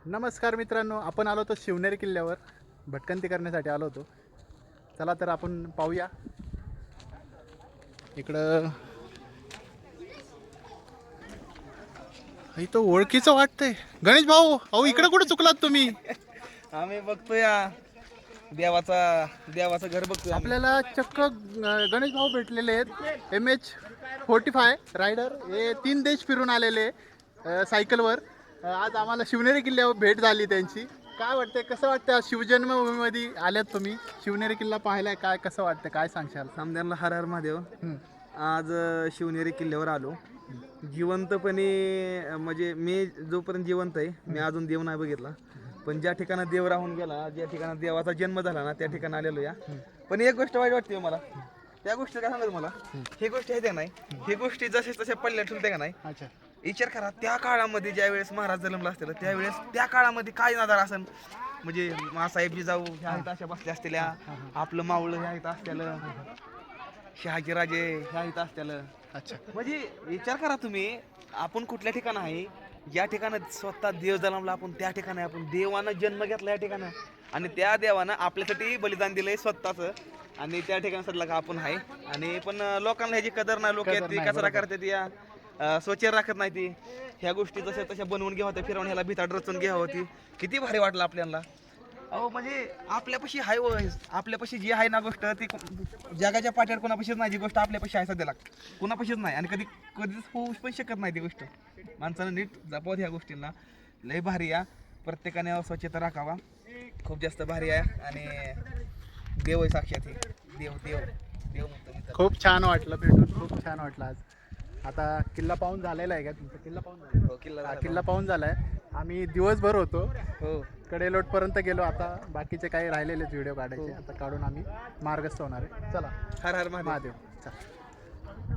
नमस्कार मित्रांनो, आपण आलो होतो शिवनेरी किल्ल्यावर भटकंती करण्यासाठी आलो होतो. चला तर आपण पाहूया. इकडं इथं ओळखीचं वाटतंय. गणेश भाऊ, अहो इकडे कुठे चुकलात तुम्ही? आम्ही बघतोय या देवाचं घर बघतोय आम्ही. आपल्याला चक्क गणेश भाऊ भेटलेले आहेत. MH45 रायडर हे 3 देश फिरून आलेले सायकलवर. आज आम्हाला शिवनेरी किल्ल्यावर भेट झाली त्यांची. काय वाटतंय, कसं वाटतं? शिवजन्मभूमीमध्ये आल्यात तुम्ही, शिवनेरी किल्ला पाहिलाय, काय कसं वाटतं, काय सांगशाल? समद्यांना हर हर महादेव. हं. आज शिवनेरी किल्ल्यावर आलो जिवंतपणे. म्हणजे मी जोपर्यंत जिवंत आहे मी अजून देव नाही बघितला, पण ज्या ठिकाणी देव राहून गेला, ज्या ठिकाणी देवाचा जन्म झाला ना, त्या ठिकाणी आलेलो या. पण एक गोष्ट वाईट वाटते मला, त्या गोष्टी काय सांगत मला, ही गोष्ट आहे त्या नाही, ही गोष्टी जसे तसे पडल्या ठेवते का नाही. अच्छा. विचार करा, त्या काळामध्ये ज्या वेळेस महाराज जन्मला असतील त्यावेळेस त्या काळामध्ये काय नजार असन. म्हणजे मासाहेब जिजाऊ ह्या आहेत अशा बसल्या असलेल्या, आपलं मावळं ह्या आहेत असलेलं, शहाजी राजे ह्या आहेत असलेलं. अच्छा. म्हणजे विचार करा तुम्ही, आपण कुठल्या ठिकाणी आहे, या ठिकाणी स्वतः देव जन्मला, आपण त्या ठिकाणी आपण देवानं जन्म घेतला या ठिकाणी, आणि त्या देवानं आपल्यासाठी बलिदान दिलंय स्वतःच, आणि त्या ठिकाणी सडला का आपण आहे. आणि पण लोकांना ह्याची कदर नाही, लोक कदर नाही, कचरा बरोबर. करतात या, स्वच्छ राखत नाही ती. ह्या गोष्टी जशा तशा बनवून घ्या होत्या, फिरवून ह्याला भिताड रचून घ्या होती. किती भारी वाटलं आपल्याला. अहो म्हणजे आपल्यापाशी हाय आपल्यापाशी जी आहे ना गोष्ट, ती जगाच्या पाठ्यावर कोणापाशीच नाही. जी गोष्ट आपल्यापाशी आहे सध्याला कोणापाशीच नाही, आणि कधीच होऊ पण शकत नाही ती गोष्ट. माणसानं नीट जपावत ह्या गोष्टींना. लय भारी या, प्रत्येकाने स्वच्छता राखावा. खूप जास्त भारी आहे, आणि देव आहे साक्षात. हे देव देव देव म्हणतो मी तर. खूप छान वाटलं भेटून, खूप छान वाटलं आज. आता किल्ला पाहून झालेला आहे का तुमचा? किल्ला पाहून झाला? हो, किल्ला हा, झाला. किल्ला पाहून झालाय. आम्ही दिवसभर होतो, हो. कडेलोटपर्यंत गेलो. आता बाकीचे काही राहिलेले व्हिडिओ काढायचे, आता काढून आम्ही मार्गस्थ होणार आहे. चला, हर हर महादेव. महादेव. चला.